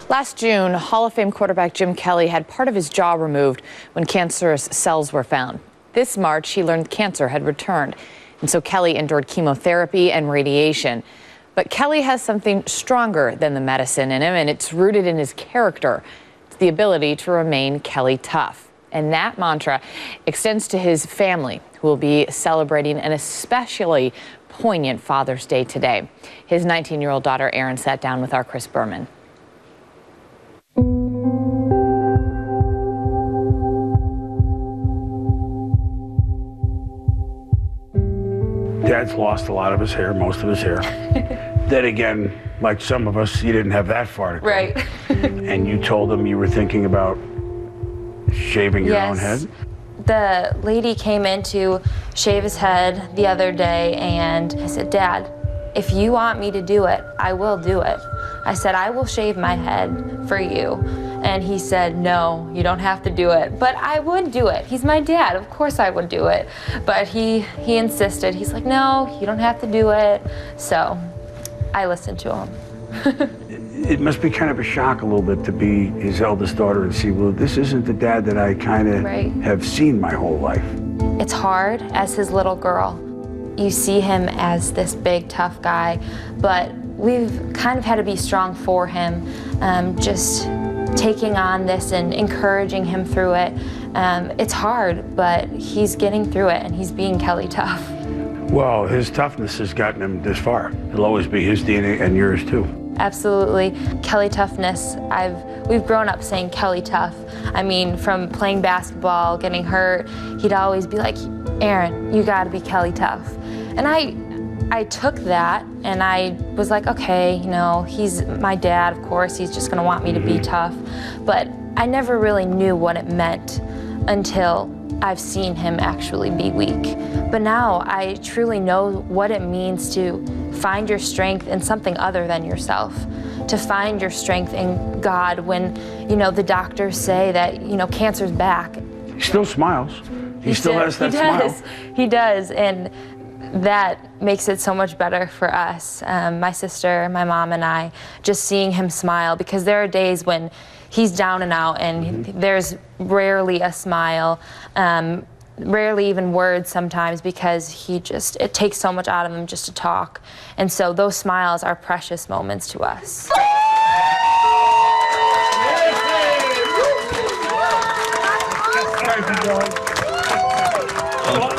Last June, Hall of Fame quarterback Jim Kelly had part of his jaw removed when cancerous cells were found. This March, he learned cancer had returned, and so Kelly endured chemotherapy and radiation. But Kelly has something stronger than the medicine in him, and it's rooted in his character. It's the ability to remain Kelly tough. And that mantra extends to his family, who will be celebrating an especially poignant Father's Day today. His 19-year-old daughter, Erin, sat down with our Chris Berman. Dad's lost a lot of his hair, most of his hair. Then again, like some of us, you didn't have that far to go. Right. And you told him you were thinking about shaving your own head? The lady came in to shave his head the other day, and I said, "Dad, if you want me to do it, I will do it." I said, "I will shave my head for you." And he said, "No, you don't have to do it." But I would do it. He's my dad. Of course I would do it. But he insisted. He's like, "No, you don't have to do it." So I listened to him. It must be kind of a shock a little bit to be his eldest daughter and see, well, this isn't the dad that I kind of have seen my whole life. It's hard as his little girl. You see him as this big, tough guy, but we've kind of had to be strong for him, just taking on this and encouraging him through it. It's hard, but he's getting through it, and he's being Kelly tough. Well, his toughness has gotten him this far. It'll always be his DNA and yours too. Absolutely. Kelly toughness. We've grown up saying Kelly tough. I mean, from playing basketball, getting hurt, he'd always be like, "Erin, you gotta be Kelly tough." And I took that and I was like, okay, you know, he's my dad, of course, he's just gonna want me to be tough. But I never really knew what it meant until I've seen him actually be weak. But now I truly know what it means to find your strength in something other than yourself, to find your strength in God when, you know, the doctors say that, you know, cancer's back. He still smiles. He still has that smile. He does, and that makes it so much better for us, my sister, my mom, and I, just seeing him smile, because there are days when he's down and out and there's rarely a smile, rarely even words sometimes, because it takes so much out of him just to talk. And so those smiles are precious moments to us.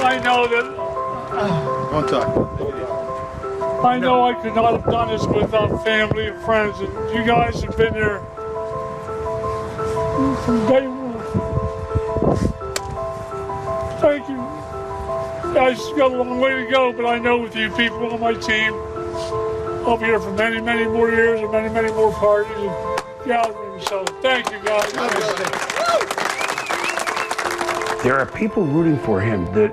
I know that. Don't talk. I know I could not have done this without family and friends, and you guys have been there from day one. Thank you. You guys got a long way to go, but I know with you people on my team, I'll be here for many, many more years and many, many more parties and gatherings. So thank you guys. There are people rooting for him that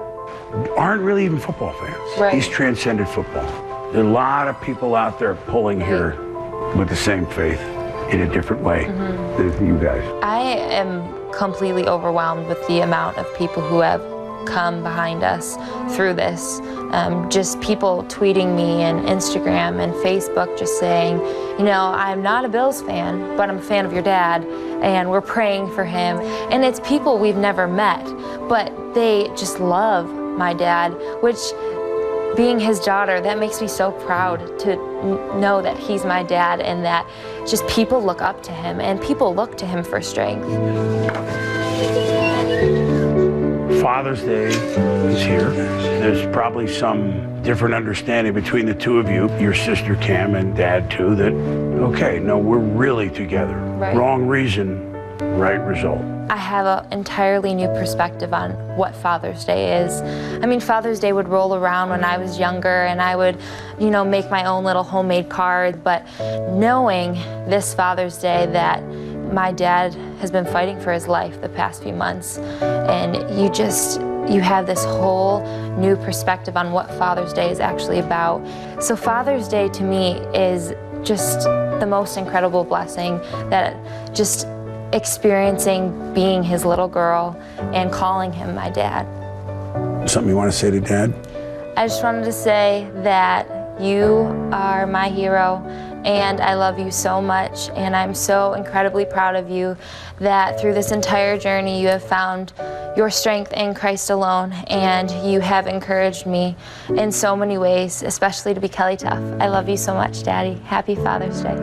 aren't really even football fans. Right. He's transcended football. There are a lot of people out there pulling here with the same faith in a different way than you guys. I am completely overwhelmed with the amount of people who have come behind us through this. Just people tweeting me and Instagram and Facebook just saying, you know, I'm not a Bills fan, but I'm a fan of your dad, and we're praying for him. And it's people we've never met, but they just love my dad, which, being his daughter, that makes me so proud to know that he's my dad, and that just people look up to him and people look to him for strength. Father's Day is here. There's probably some different understanding between the two of you, your sister Cam and Dad too, that, okay, no, we're really together. Right. Wrong reason, right result. I have an entirely new perspective on what Father's Day is. I mean, Father's Day would roll around when I was younger, and I would, you know, make my own little homemade card. But knowing this Father's Day that my dad has been fighting for his life the past few months, and you have this whole new perspective on what Father's Day is actually about. So Father's Day to me is just the most incredible blessing, that just experiencing being his little girl and calling him my dad. Something you want to say to Dad? I just wanted to say that you are my hero, and I love you so much, and I'm so incredibly proud of you that through this entire journey you have found your strength in Christ alone, and you have encouraged me in so many ways, especially to be Kelly Tough. I love you so much, Daddy. Happy Father's Day.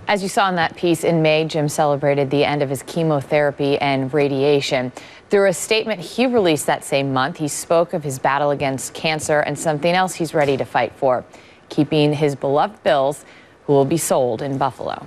As you saw in that piece, in May, Jim celebrated the end of his chemotherapy and radiation. Through a statement he released that same month, he spoke of his battle against cancer and something else he's ready to fight for: keeping his beloved Bills, who will be sold in Buffalo.